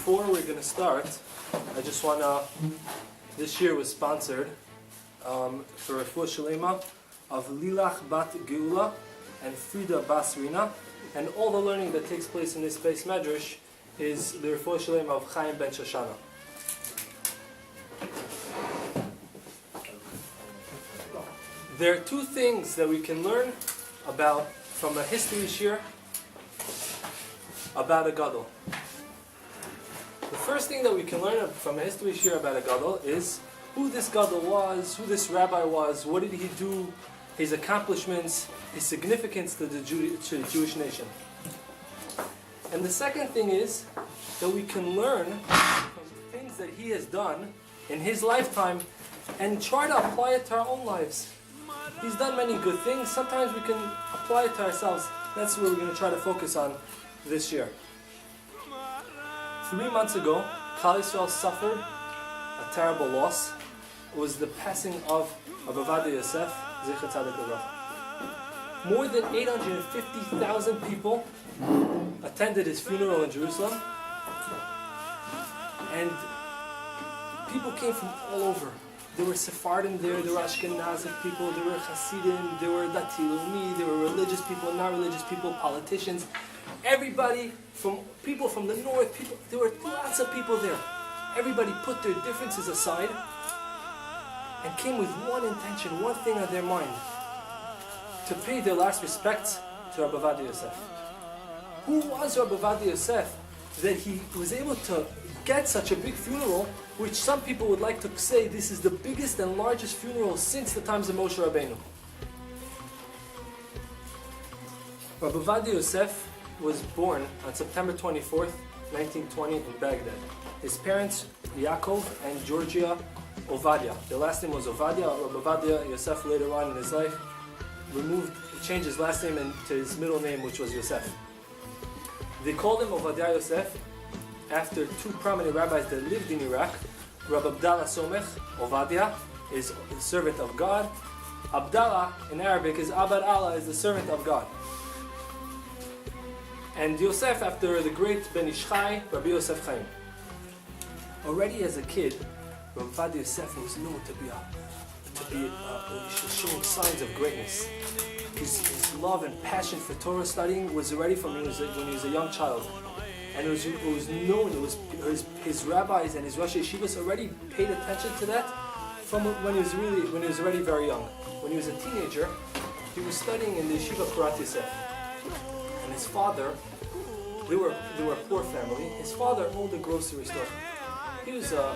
Before we're going to start, I just want to, this year was sponsored for Refuah Shalema of Lilach Bat Geula and Frida Bas Rina, and all the learning that takes place in this base medrash is the Refuah Shalema of Chaim ben Shoshana. There are two things that we can learn about from a history shiur about a gadol. The first thing that we can learn from a history shiur about a gadol is who this gadol was, who this rabbi was, what did he do, his accomplishments, his significance to the Jewish nation. And the second thing is that we can learn from the things that he has done in his lifetime and try to apply it to our own lives. He's done many good things. Sometimes we can apply it to ourselves. That's what we're going to try to focus on this year. 3 months ago, Klal Yisrael suffered a terrible loss. It was the passing of Rabbi Ovadia Yosef, Zecher Tzadik Levracha. More than 850,000 people attended his funeral in Jerusalem, and people came from all over. There were Sephardim there were Ashkenazic people, there were Hasidim, there were Dati Leumi, there were religious people, not religious people, politicians. Everybody, from people from the north, there were lots of people there. Everybody put their differences aside and came with one intention, one thing on their mind: to pay their last respects to Rabbi Ovadia Yosef. Who was Rabbi Ovadia Yosef that he was able to get such a big funeral, which some people would like to say this is the biggest and largest funeral since the times of Moshe Rabbeinu? Rabbi Ovadia Yosef was born on September 24th, 1920 in Baghdad. His parents, Yaakov and Georgia Ovadia. Their last name was Ovadia. Rabbi Ovadia Yosef later on in his life changed his last name to his middle name, which was Yosef. They called him Ovadia Yosef after two prominent rabbis that lived in Iraq. Rabbi Abdallah Somech, Ovadia, is the servant of God. Abdallah in Arabic is Abad Allah, is the servant of God. And Yosef after the great Ben Ish Chai, Rabbi Yosef Chaim. Already as a kid, Rabbi Ovadia Yosef was known to be showing signs of greatness. His love and passion for Torah studying was already from when he was a young child. And it was known, his rabbis and his Rosh Yeshivas already paid attention to that from when he was already very young. When he was a teenager, he was studying in the Yeshiva Kurat Yosef. And his father, they were a poor family. His father owned a grocery store. He was a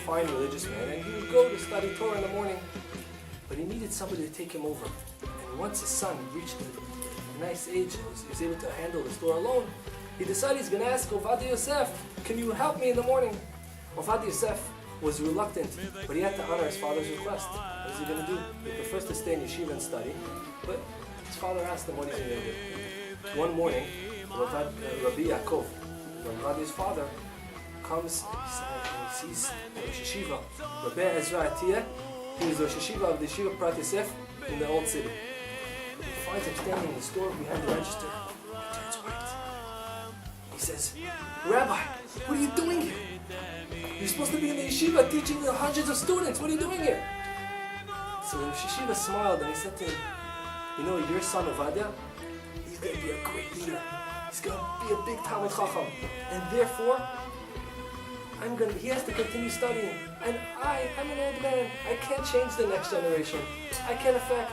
fine religious man, and he would go to study Torah in the morning, but he needed somebody to take him over. And once his son reached a nice age and was able to handle the store alone, he decided he's going to ask Ovadia Yosef, can you help me in the morning? Ovadia Yosef was reluctant, but he had to honor his father's request. What is he going to do? He prefers to stay in yeshiva and study, but his father asked him what he's going to do. One morning, Rabbi Yaakov, Ovadia's father, comes and he sees the Rosh Yeshiva, Rabbi Ezra Atiyah, who is the Rosh Yeshiva of the Yeshiva Prat Yosef in the old city. He finds him standing in the store behind the register. He turns white. He says, Rabbi, what are you doing here? You're supposed to be in the yeshiva teaching the hundreds of students. What are you doing here? So the Rosh Yeshiva smiled and he said to him, you know, your son Ovadia, he's going to be a great leader. He's going to be a big Talmid Chacham. And therefore, he has to continue studying. And I'm an old man. I can't change the next generation. I can affect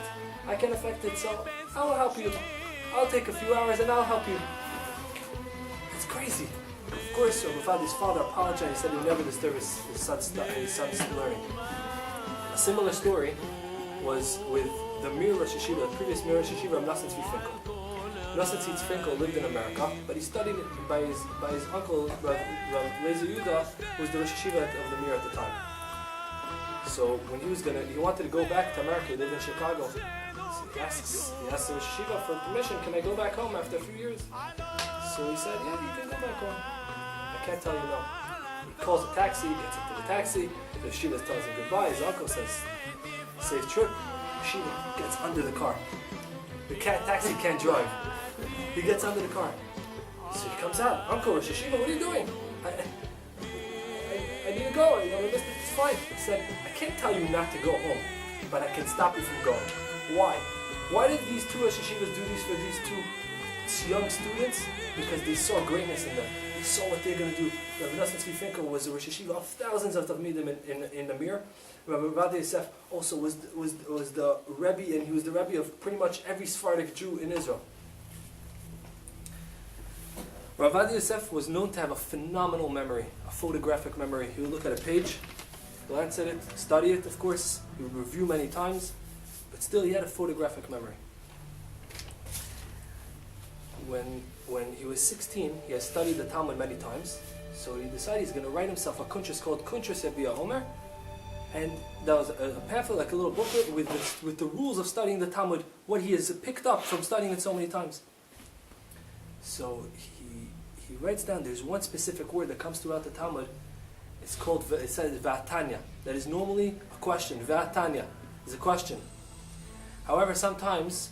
it. So I will help you. I'll take a few hours and I'll help you. It's crazy. Of course, Ovadia's father apologized. He said he would never disturb his son's learning. A similar story was with the Rosh Yeshiva, the previous Rosh Yeshiva of Nosson Tzvi Finkel. Nosson Tzvi Finkel lived in America, but he studied by his uncle, Rav Lezer Yudah, who was the Rosh Yeshiva of the Mir at the time. So when he wanted to go back to America. He lived in Chicago. So he asks the Rosh Yeshiva for permission, can I go back home after a few years? So he said, yeah, you can go back home. I can't tell you no. He calls a taxi, gets into the taxi, the Yeshiva tells him goodbye, his uncle says, safe trip. Yeshiva gets under the car. The taxi can't drive. He gets under the car. So he comes out. Uncle, Rosh Hashiva, what are you doing? I need to go. It's fine. He said, I can't tell you not to go home, but I can stop you from going. Why? Why did these two Rosh Hashivas do this for these two young students? Because they saw greatness in them. They saw what they're going to do. Rabbi Nosson was a Rosh Hashiva of thousands of Talmidim in the Mir. Rabbi Ovadia Yosef also was the Rebbe, and he was the Rebbe of pretty much every Sephardic Jew in Israel. Rabbi Ovadia Yosef was known to have a phenomenal memory, a photographic memory. He would look at a page, glance at it, study it, of course. He would review many times, but still he had a photographic memory. When he was 16, he had studied the Talmud many times, so he decided he's going to write himself a kuntras called Yebia Omer, and that was a pamphlet, like a little booklet with the rules of studying the Talmud, what he has picked up from studying it so many times. So he writes down, there's one specific word that comes throughout the Talmud. It says Va'atanya. That is normally a question. Va'atanya is a question. However, sometimes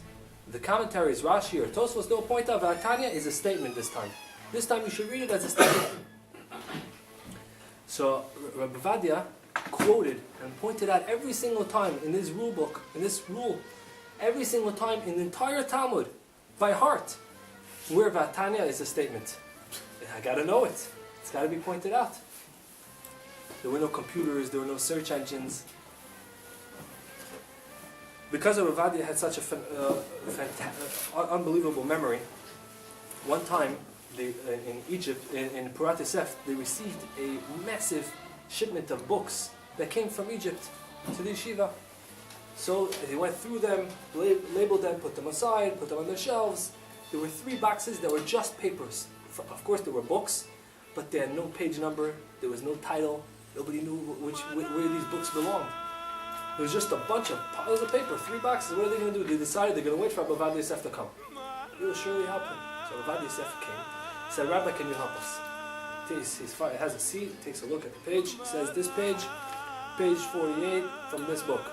the commentaries, Rashi or Tosfos, they'll point out Va'atanya is a statement this time. This time you should read it as a statement. So Rabbi Ovadia quoted and pointed out every single time in this rule book, in this rule, every single time in the entire Talmud, by heart, where Va'atanya is a statement. I gotta know it. It's gotta be pointed out. There were no computers, there were no search engines. Because Rabbi Ovadia had such a unbelievable memory, one time in Egypt, in Purat Yosef, they received a massive shipment of books that came from Egypt to the yeshiva. So they went through them, labeled them, put them aside, put them on their shelves. There were 3 boxes that were just papers. Of course there were books, but they had no page number, there was no title, nobody knew where these books belonged. It was just a bunch of piles of paper, 3 boxes. What are they going to do? They decided they're going to wait for Rabbi Ovadia Yosef to come. He will surely help him. So Rabbi Ovadia Yosef came. He said, Rabbi, can you help us? He has a seat, takes a look at the page, says this page 48 from this book.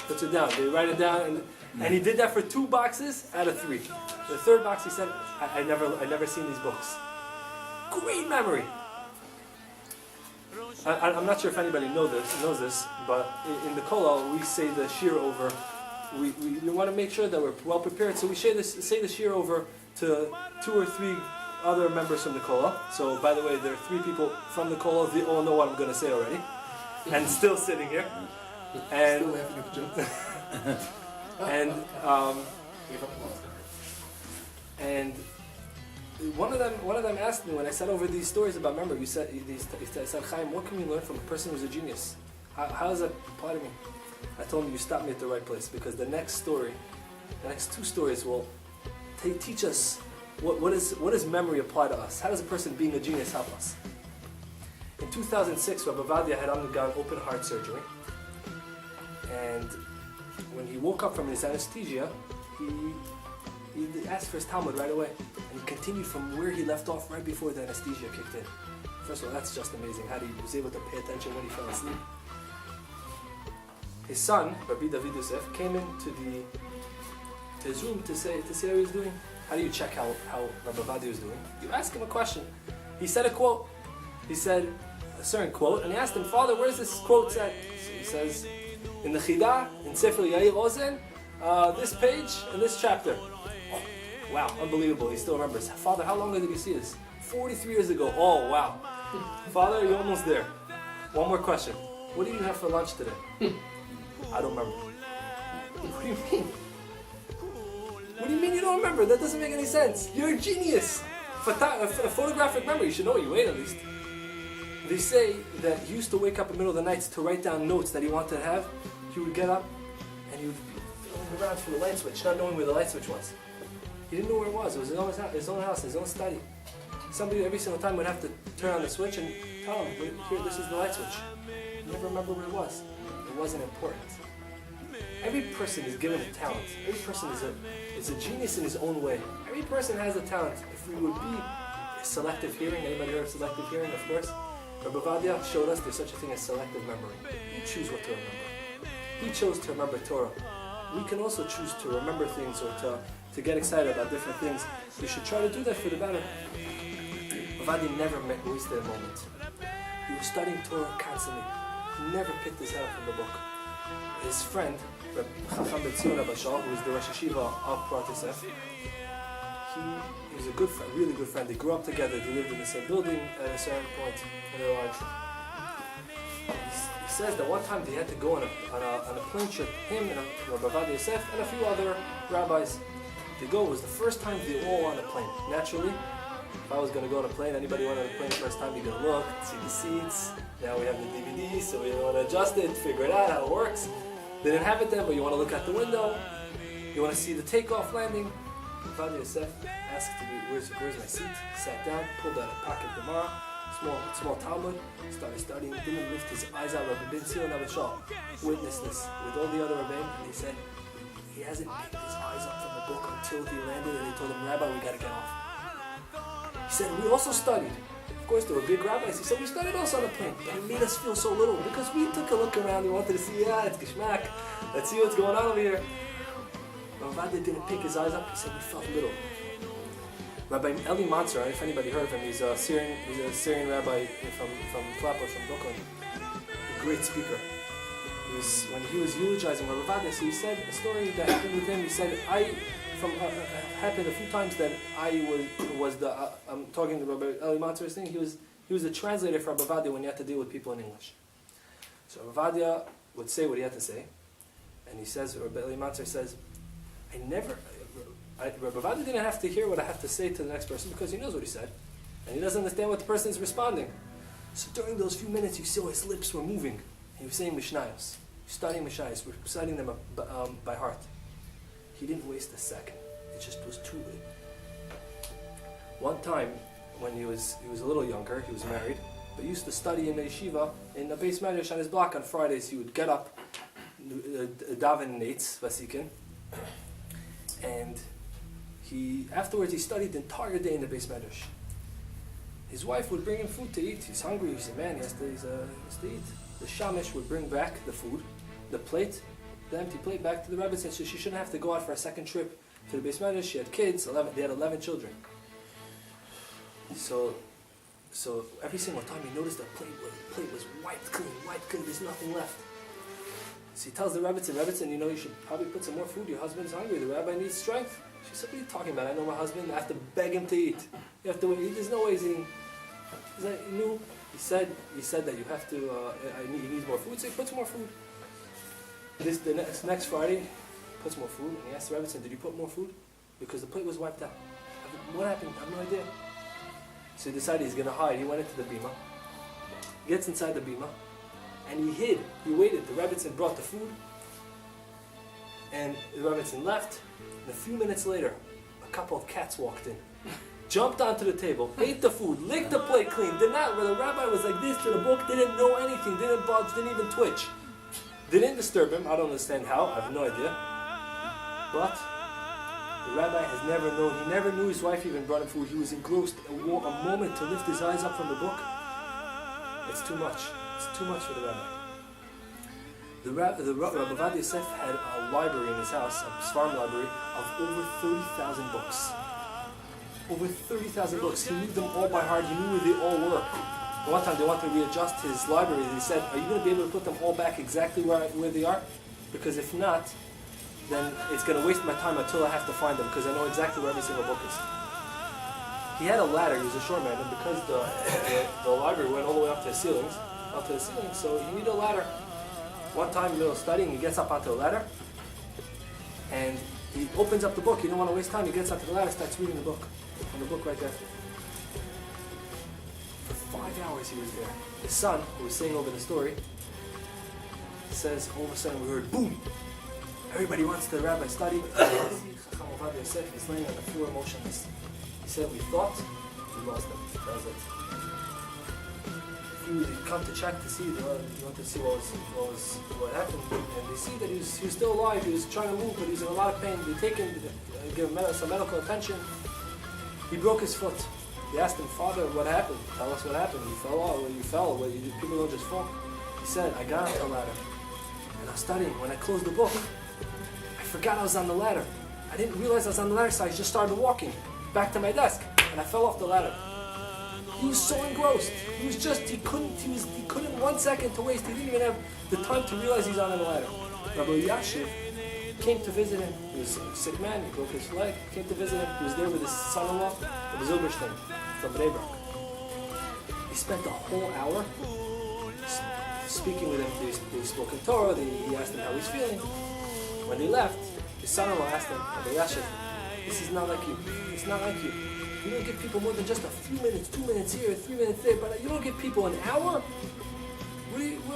Puts it down. They write it down, and he did that for 2 boxes out of 3. The 3rd box, he said, I never seen these books. Great memory. I'm not sure if anybody knows this, but in the Kollel we say the shiur over. We want to make sure that we're well prepared, so we say the shiur over to 2 or 3 other members from the Kollel. So, by the way, there are 3 people from the Kollel. They all know what I'm going to say already, and still sitting here. And still laughing at the jokes. and one of them asked me when I said over these stories about memory. He said, Chaim, what can we learn from a person who's a genius? How does that apply to me? I told him, you stopped me at the right place, because the next 2 stories will teach us what does memory apply to us. How does a person being a genius help us? In 2006, Rabbi Ovadia had undergone open heart surgery, and when he woke up from his anesthesia, he asked for his Talmud right away, and he continued from where he left off right before the anesthesia kicked in. First of all, that's just amazing how he was able to pay attention when he fell asleep. His son, Rabbi Yosef, came into his room to see how he was doing. How do you check how Rabbi Ovadia was doing? You ask him a question. He said a quote. He said a certain quote, and he asked him, Father, where's this quote at? So he says, in the Chidah, in Sefer Yair Ozen, this page and this chapter. Oh, wow, unbelievable. He still remembers. Father, how long ago did you see this? 43 years ago. Oh, wow. Father, you're almost there. One more question. What did you have for lunch today? I don't remember. What do you mean? What do you mean you don't remember? That doesn't make any sense. You're a genius. A photographic memory. You should know what you ate at least. They say that he used to wake up in the middle of the night to write down notes that he wanted to have. He would get up and he would be going around for the light switch, not knowing where the light switch was. He didn't know where it was. It was his own house, his own study. Somebody every single time would have to turn on the switch and tell him, here, this is the light switch. He never remember where it was. It wasn't important. Every person is given a talent. Every person is a genius in his own way. Every person has a talent. If we would be selective hearing, anybody heard of selective hearing? Of course. Rabbi Ovadia showed us there's such a thing as selective memory. You choose what to remember. He chose to remember Torah. We can also choose to remember things or to get excited about different things. We should try to do that for the better. Ovadia never wasted a moment. He was studying Torah constantly. He never picked his head up from the book. His friend, Rabbi Chaim Ariel Naftali, who was the Rosh Hashiva of Bridgeport Kollel, he was a good friend, really good friend. They grew up together. They lived in the same building at a certain point in their lives. He says that one time they had to go on a plane trip, him and Rabbi Ovadia Yosef and a few other rabbis. It was the first time they all on a plane. Naturally, if I was going to go on a plane, anybody went on a plane the first time, you're going to look, see the seats. Now we have the DVD, so we want to adjust it, figure it out how it works. They didn't have it then, but you want to look out the window. You want to see the takeoff, landing. Ovadia Yosef asked to be, where's my seat? Sat down, pulled out a pocket Gemara, small Talmud, started studying, didn't lift his eyes out. Rabbi witnessed this with all the other rabbis, and he said he hasn't picked his eyes up from the book until he landed, and they told him, Rabbi, we got to get off. He said, we also studied. Of course, there were big rabbis. He said, we studied also on the plane, but it made us feel so little because we took a look around. We wanted to see, it's Gishmak. Let's see what's going on over here. Ovadia didn't pick his eyes up. He said, we felt little. Rabbi Eli Matzor, if anybody heard of him, he's a Syrian rabbi from Flapper, from Brooklyn. A great speaker. When he was eulogizing Rabbi Ovadia, so he said a story that happened with him. He said, happened a few times that I was I'm talking to Rabbi Eli Matzor's thing. He was the translator for Rabbi Ovadia when he had to deal with people in English. So Rabbi Ovadia would say what he had to say, and he says, Rabbi Eli Matzor says, Rabbi Ovadia didn't have to hear what I have to say to the next person because he knows what he said, and he doesn't understand what the person is responding. So during those few minutes, you saw his lips were moving. He was saying Mishnayos, studying Mishnayos, we're studying them by heart. He didn't waste a second. It just was too late. One time, when he was a little younger, he was married, but he used to study in the yeshiva in the base medrash on his block on Fridays. He would get up, daven neitz, vasikin, and afterwards he studied the entire day in the base medrash. His wife would bring him food to eat. He's hungry. He's a man. He has to eat. The shamish would bring back the food, the plate, the empty plate back to the rabbis, and so she shouldn't have to go out for a second trip to the base medrash. She had kids. They had 11 children. So every single time he noticed the plate was wiped clean. There's nothing left. So he tells the Rebbitzin, you should probably put some more food. Your husband's hungry. The rabbi needs strength. She said, what are you talking about? I know my husband. I have to beg him to eat. You have to eat. There's no way he's eating. He's like, no. He said that you have to, he needs more food, so he puts more food. The next Friday, he puts more food, and he asked the Rebbitzin, did you put more food? Because the plate was wiped out. What happened? I have no idea. So he decided he's going to hide. He went into the bima, gets inside the bima, and he hid. He waited. The Rebbitzin brought the food, and the Rebbitzin left, and a few minutes later, a couple of cats walked in. Jumped onto the table, ate the food, licked the plate clean, the rabbi was like this to the book, didn't know anything, didn't budge, didn't even twitch. Didn't disturb him, I don't understand how, I have no idea. But the rabbi has never known, he never knew his wife even brought him food, he was engrossed, a moment to lift his eyes up from the book. It's too much for the rabbi. The Rabbi Ovadia Yosef had a library in his house, a farm library, of over 30,000 books. Over 30,000 books. He knew them all by heart. He knew where they all were. One time they wanted to readjust his library. They said, are you going to be able to put them all back exactly where they are? Because if not, then it's going to waste my time until I have to find them because I know exactly where every single book is. He had a ladder. He was a short man, and because the library went all the way up to the ceiling, so he needed a ladder. One time in the middle of studying, he gets up onto the ladder, and he opens up the book. He didn't want to waste time. He gets up to the ladder, starts reading the book. On the book right there. For 5 hours he was there. His son, who was saying over the story, says all of a sudden we heard boom. Everybody runs to the rabbi study. Chaim Ariel Yosef is laying on the floor motionless. He said, we thought we lost him. That was it. He would come to check to see, wanted to see what happened, and they see that he was still alive. He was trying to move, but he was in a lot of pain. They take him, give him some medical attention. He broke his foot. They asked him, Father, what happened? Tell us what happened. You fell. People don't just fall. He said, I got on the ladder, and I was studying. When I closed the book, I forgot I was on the ladder. I didn't realize I was on the ladder, so I just started walking back to my desk, and I fell off the ladder. He was so engrossed. He couldn't 1 second to waste. He didn't even have the time to realize he's on a ladder. Rabbi Yosef came to visit him. He was a sick man. He broke his leg. Came to visit him. He was there with his son-in-law, Rabbi Zilberstein, from Bridgeport. He spent a whole hour speaking with him. They spoke in Torah. He asked him how he's feeling. When they left, his son-in-law asked him, Rabbi Yosef, this is not like you. It's not like you. You don't give people more than just a few minutes, 2 minutes here, 3 minutes there, but you don't give people an hour?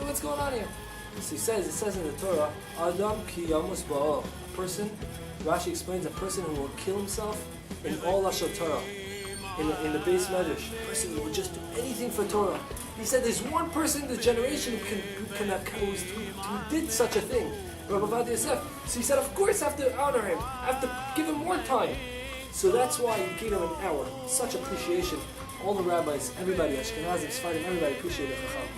What's going on here? So it says in the Torah, Adam ki yamus ba'al. A person, Rashi explains, a person who will kill himself in all Lashon Torah. In the base medrash, a person who will just do anything for Torah. He said there's one person in the generation who did such a thing, Rabbi Ovadia Yosef. So he said, of course I have to honor him. I have to give him more time. So that's why he gave him an hour. Such appreciation. All the rabbis, everybody, Ashkenazim, Sephardic, everybody appreciated Chacham.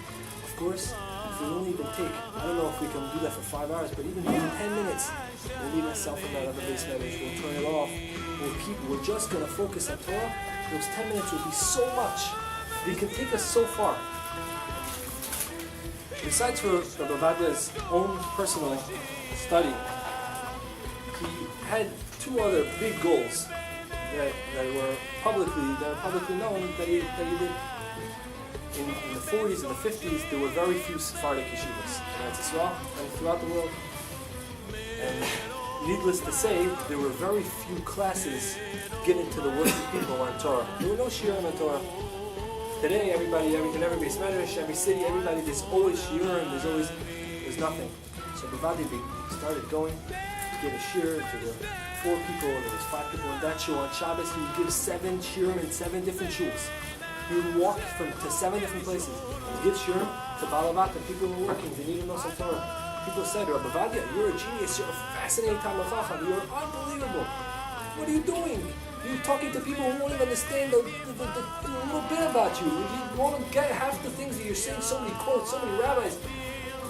Of course, if we don't even take, I don't know if we can do that for 5 hours, but even 10 minutes, we'll leave ourselves in that other base medrash, we'll turn it off, we're just going to focus on Torah. Those 10 minutes will be so much. They can take us so far. Besides for Rabbi Ovadia's own personal study, he had 2 other big goals that were publicly known that he did. In the 40s and the 50s, there were very few Sephardic yeshivas in Israel and throughout the world. And needless to say, there were very few classes given to the working people on Torah. There were no shiurim on Torah. Today, everybody, in every base medrash, every city, everybody, there's always shiurim, there's nothing. So Ovadia started going to give a shiur to the 4 people, there was 5 people in that shul. On Shabbos, he would give 7 shiurim in 7 different shuls. He would walk to 7 different places and give shiur to Baal and people who were working, they needed to know some Torah. People said, Rabbi Ovadia, you're a genius, you're a fascinating Talmid Chacham, you're unbelievable. What are you doing? You're talking to people who won't even understand the little bit about you. You won't get half the things that you're saying, so many quotes, so many rabbis.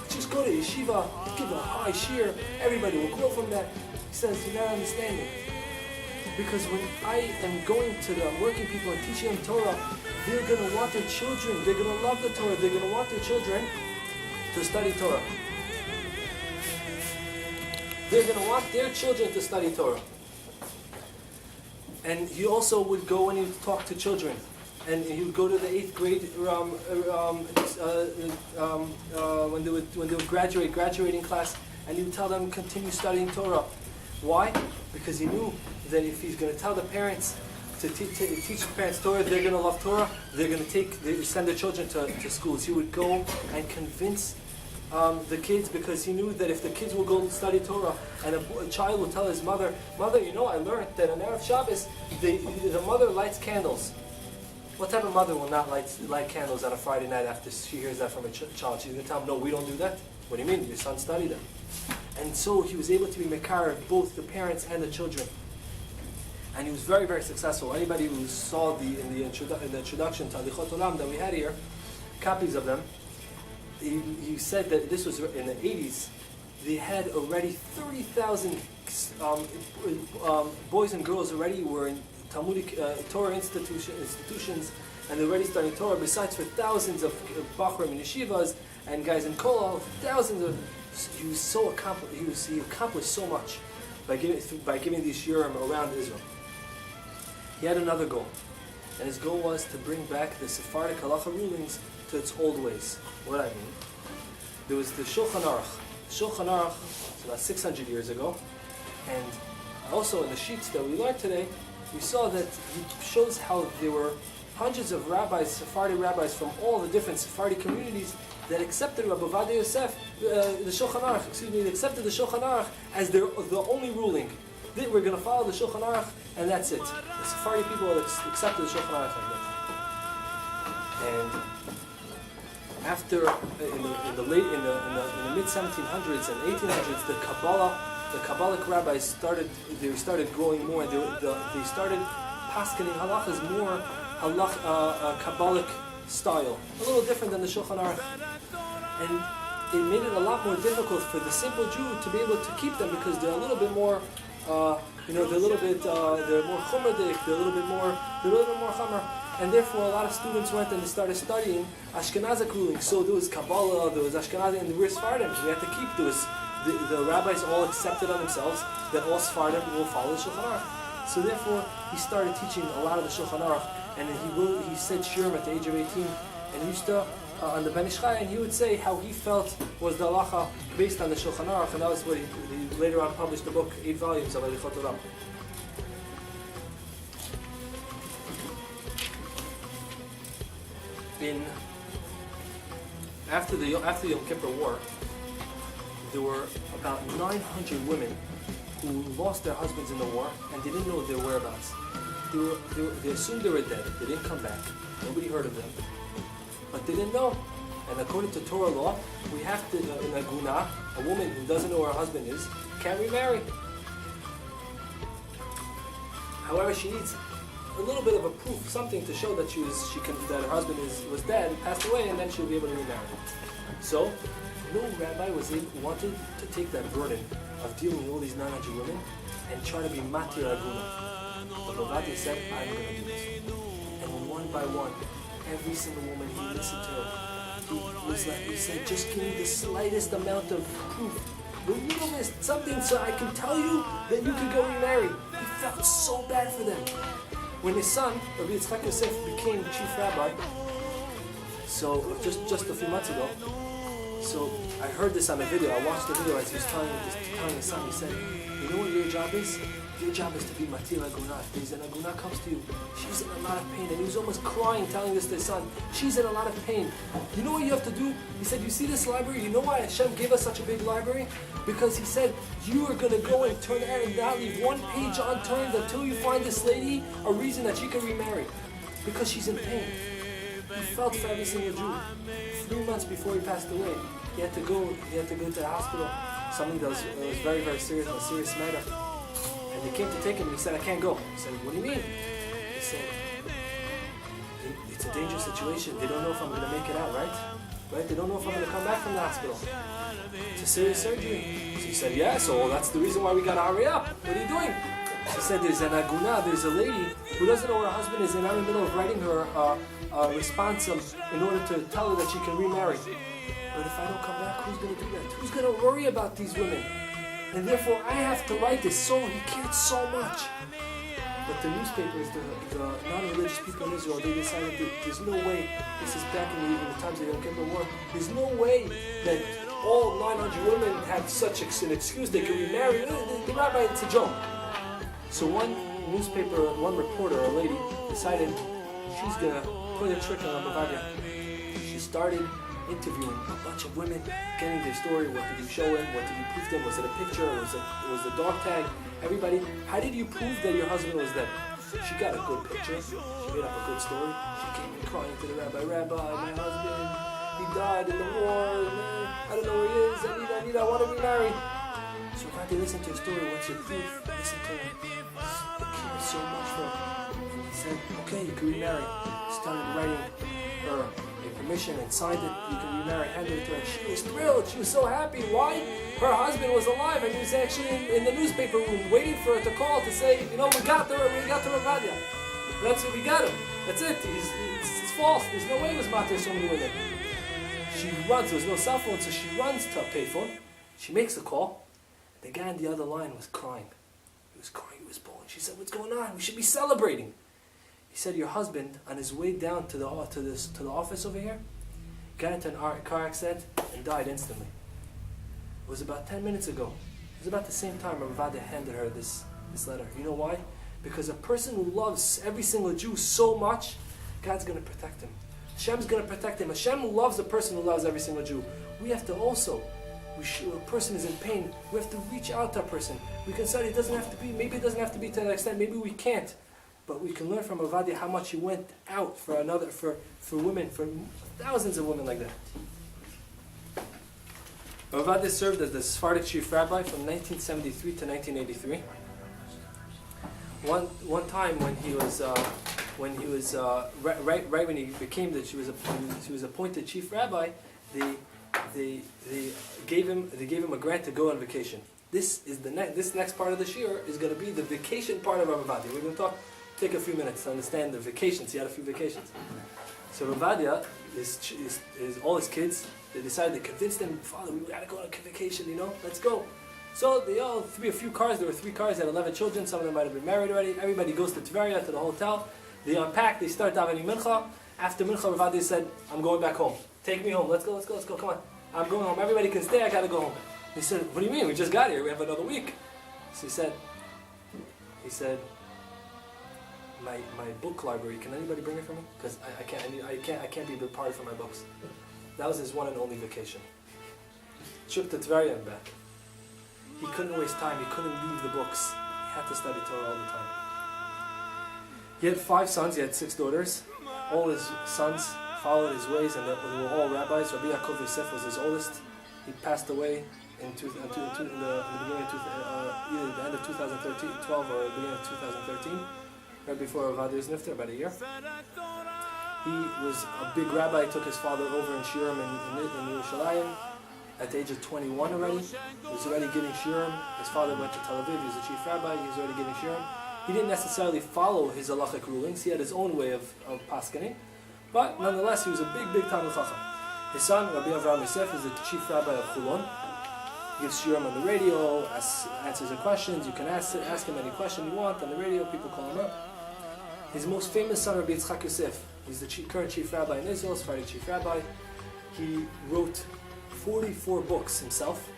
Just go to yeshiva, give a high shiur, everybody will grow from that. He says, you're not understanding. Because when I am going to the working people and teaching them Torah, they're going to want their children, they're going to love the Torah, they're going to want their children to study Torah. They're going to want their children to study Torah. And he also would go and he would talk to children. And he would go to the 8th grade when they would graduating class, and he would tell them continue studying Torah. Why? Because he knew that if he's going to tell the parents to teach the parents Torah, they're going to love Torah. They're going to send their children to schools. He would go and convince the kids, because he knew that if the kids will go study Torah and a child will tell his mother, you know, I learned that on Erev Shabbos, the mother lights candles. What type of mother will not light candles on a Friday night after she hears that from a child? She's going to tell him, no, we don't do that. What do you mean? Your son studied them. And so he was able to be mekar both the parents and the children. And he was very, very successful. Anybody who saw in the introduction to Alichot Olam that we had here, copies of them, he said that this was in the 80s. They had already 30,000 boys and girls already were in Talmudic Torah institutions, and they're already studying Torah. Besides for thousands of bachrim and yeshivas and guys in kollel, thousands of. He was so accomplished. He accomplished so much by giving these shiurim around Israel. He had another goal, and his goal was to bring back the Sephardic halacha rulings to its old ways. What I mean, there was the Shulchan Aruch. The Shulchan Aruch was about 600 years ago, and also in the sheets that we learned today, we saw that he shows how there were hundreds of rabbis, Sephardi rabbis from all the different Sephardi communities that accepted Rabbi Ovadia Yosef, the Shulchan Aruch, they accepted the Shulchan Aruch as the only ruling. We're going to follow the Shulchan Aruch, and that's it. The Sephardi people accepted the Shulchan Aruch like that. And after, in the mid 1700s and 1800s, the Kabbalic rabbis started growing more. They started paskening halachas more Kabbalic style, a little different than the Shulchan Aruch, and it made it a lot more difficult for the simple Jew to be able to keep them, because they're a little bit more, they're more chumradik, they're a little bit more chumra, and therefore a lot of students went and they started studying Ashkenazic ruling. So there was Kabbalah, there was Ashkenazi, and there were Sephardim. We had to keep, the rabbis all accepted on themselves that all Sephardim will follow the Shulchan Aruch. So therefore he started teaching a lot of the Shulchan Aruch, and he said shiurim at the age of 18, and he used to, on the Ben Ish Chai, and he would say how he felt was the halacha based on the Shulchan Aruch, and that was what he later on published the book, 8 volumes of Alichot Olam. After the Yom Kippur War, there were about 900 women who lost their husbands in the war and they didn't know their whereabouts. They assumed they were dead. They didn't come back. Nobody heard of them. But they didn't know. And according to Torah law, we have to, in a guna, a woman who doesn't know where her husband is, can't remarry. However, she needs a little bit of a proof, something to show that that her husband was dead, passed away, and then she'll be able to remarry. So, no rabbi wanted to take that burden of dealing with all these 900 women and try to be matir aguna. But Ovadia said, I'm going to do this. And one by one, every single woman he listened to her, he said, just give me the slightest amount of proof, the littlest, something so I can tell you that you could go remarry. He felt so bad for them. When his son, Rabbi Yosef, became chief rabbi, so just a few months ago, so I heard this on a video. I watched the video as he was telling his son. He said, "You know what your job is? Your job is to be matir aguna. If there's an aguna comes to you, she's in a lot of pain." And he was almost crying, telling this to his son. She's in a lot of pain. You know what you have to do? He said, "You see this library? You know why Hashem gave us such a big library? Because He said you are going to go and turn out and not leave one page unturned until you find this lady a reason that she can remarry, because she's in pain." He felt for every single Jew. 3 months before he passed away, he had to go to the hospital, something that was very, very serious, a serious matter. And they came to take him, and he said, "I can't go." He said, "What do you mean?" He said, "It's a dangerous situation. They don't know if I'm going to make it out, right? They don't know if I'm going to come back from the hospital. It's a serious surgery." So he said, "Yeah, so that's the reason why we got to hurry up. What are you doing?" He said, "There's an aguna, there's a lady who doesn't know where her husband is, and I'm in the middle of writing her a response in order to tell her that she can remarry. But if I don't come back, who's going to do that? Who's going to worry about these women? And therefore, I have to write this." So he cared so much. But the newspapers, the non-religious people in Israel, they decided that there's no way, this is back in the times of the Yom Kippur War, there's no way that all 900 women have such an excuse they can remarry. The rabbi, it's a joke. So one reporter, a lady, decided she's going to play a trick on Ovadia. She started interviewing a bunch of women, getting their story. What did you show him? What did you prove to them? Was it a picture? Was the dog tag? Everybody, how did you prove that your husband was dead? She got a good picture. She made up a good story. She came in crying to the rabbi, "Rabbi, my husband, he died in the war. I don't know where he is. I want to remarry." So if I did listen to her story, "What's your proof?" Listen to her. He cared so much for her. And he said, "Okay, you can remarry." Started writing her a permission and signed it. "You can remarry." Handed it to her. She was thrilled. She was so happy. Why? Her husband was alive, and he was actually in the newspaper room waiting for her to call to say, "You know, we got the Ovadia. That's it. We got him. That's it. It's false. There's no way he was matir so many women." She runs. There was no cell phone, so she runs to a payphone. She makes a call. The guy on the other line was crying. He was crying. He was bawling. She said, "What's going on? We should be celebrating." He said, "Your husband, on his way down to the office over here, got into a car accident and died instantly. It was about 10 minutes ago. It was about the same time Rabbi Ovadia handed her this letter. You know why? Because a person who loves every single Jew so much, God's going to protect him. Hashem's going to protect him. Hashem loves a person who loves every single Jew. We have to also, a person is in pain, we have to reach out to a person. We can say maybe it doesn't have to be to that extent, maybe we can't. But we can learn from Ovadia how much he went out for women, for thousands of women like that. Ovadia served as the Sephardic chief rabbi from 1973 to 1983. One time when he was right when he became that she was appointed chief rabbi, they gave him a grant to go on vacation. This next part of the shiur is going to be the vacation part of Ovadia. We're going to talk take a few minutes to understand the vacations. He had a few vacations. So Ovadia, all his kids, they decided to convince them, Father, we gotta go on a vacation, let's go. So they all, a few cars, there were 3 cars, they had 11 children, some of them might have been married already. Everybody goes to Tveria, to the hotel. They unpack, they start davening mincha. After mincha, Ovadia said, I'm going back home. Take me home, let's go, come on. I'm going home, everybody can stay, I gotta go home. He said, what do you mean, we just got here, we have another week. So he said, my book library, can anybody bring it for me? Because I can't be a big party for my books. That was his one and only vacation. Trip to Tveria and back. He couldn't waste time, he couldn't leave the books. He had to study Torah all the time. He had 5 sons, he had 6 daughters. All his sons followed his ways and they were all rabbis. Rabbi Yosef was his oldest. He passed away in the beginning of either the end of 2012 or the beginning of 2013, right before Ovadia's niftar, about a year. He was a big rabbi. He took his father over in shiurim in Yerushalayim at the age of 21 already. He was already giving shiurim. His father went to Tel Aviv. He was the chief rabbi. He was already giving shiurim. He didn't necessarily follow his halachic rulings. He had his own way of paskening. But nonetheless, he was a big Talmid Chacham. His son, Rabbi Ovadia Yosef, is the chief rabbi of Chulon. He gives shiurim on the radio, answers the questions. You can ask him any question you want on the radio. People call him up. His most famous son, Rabbi Yosef, he's the current chief rabbi in Israel, Sephardic chief rabbi. He wrote 44 books himself,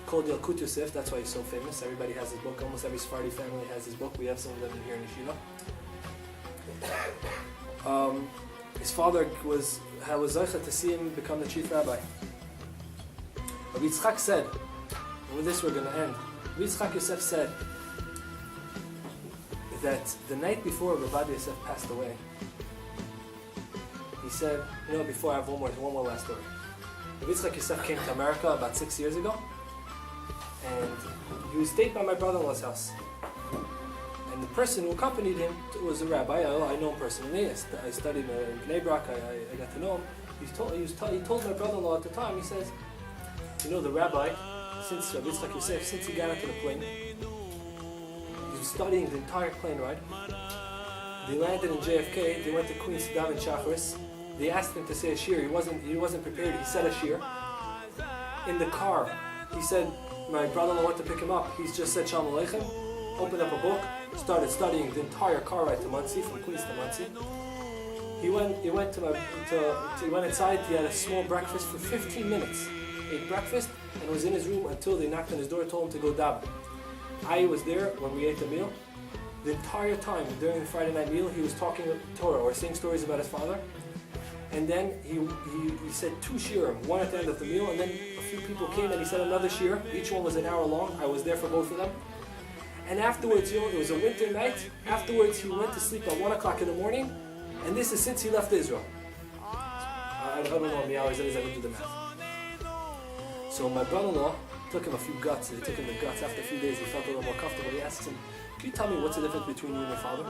called Yalkut Yosef. That's why he's so famous. Everybody has his book. Almost every Sephardi family has his book. We have some of them in here in Yeshiva. His father was zeicha to see him become the chief rabbi. Rabbi Yitzchak said, and with this we're going to end, Rabbi Yosef said that the night before Rabbi Ovadia Yosef passed away, he said, before I have one more last story. Rabbi Yosef came to America about 6 years ago, and he stayed by my brother-in-law's house. And the person who accompanied him was a rabbi. I know him personally. I studied in Bnei Brak. I got to know him. He told my brother-in-law at the time, he says, the rabbi, since Rabbi Yosef, since he got onto the plane, he was studying the entire plane ride. They landed in JFK. They went to Queens to daven Shacharis. They asked him to say a shiur. He wasn't prepared. He said a shiur. In the car, he said, my brother-in-law went to pick him up. He just said Shalom Aleichem, opened up a book, started studying the entire car ride to Monsey, from Queens to Monsey. He went inside. He had a small breakfast for 15 minutes. Ate breakfast and was in his room until they knocked on his door, told him to go daven. I was there when we ate the meal. The entire time during the Friday night meal, he was talking Torah or saying stories about his father. And then he said 2 shiurim, one at the end of the meal, and then a few people came and he said another shiur. Each one was an hour long. I was there for both of them. And afterwards, it was a winter night. Afterwards, he went to sleep at 1 o'clock in the morning, and this is since he left Israel. I don't know how many hours it is. I don't do the math. So my brother-in-law took him a few guts. He took him the guts. After a few days, he felt a little more comfortable. He asked him, "Can you tell me what's the difference between you and your father?"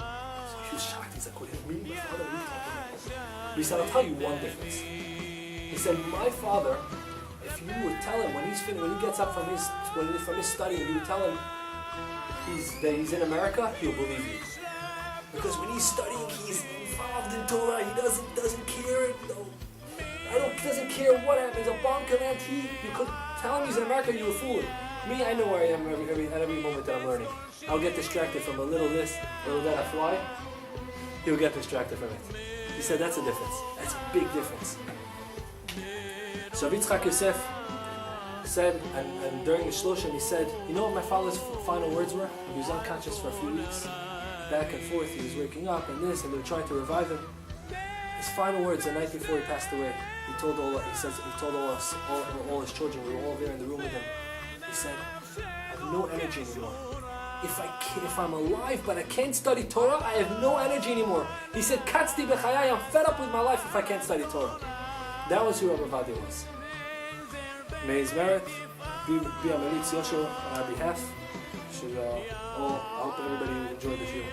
So he was shocked. He's like, "What do you mean, my father? What are you talking about?" He said, "I'll tell you one difference." He said, "My father, if you would tell him when he's finished, when he gets up from his study, and you would tell him that he's in America, he'll believe you. Because when he's studying, he's involved in Torah. He doesn't care. Doesn't care what happens. A bomb command. You could tell him he's in America. You will fool him. Me, I know where I am at every moment that I'm learning. I'll get distracted from a little this, a little that. I fly. He'll get distracted from it." He said, "That's a difference. That's a big difference." So Rabbi Yosef said, and during the shloshim, he said, "You know what my father's final words were? He was unconscious for a few weeks, back and forth. He was waking up and this, and they were trying to revive him. His final words the night before he passed away, he told all his children. We were all there in the room with him. He said, "I have no energy anymore. If I'm alive but I can't study Torah, I have no energy anymore." He said, "Katzti b'chayai, I'm fed up with my life if I can't study Torah." That was who Rabbi Ovadia was. May his merit be a meritz yosher on our behalf. I hope everybody enjoyed the shiur.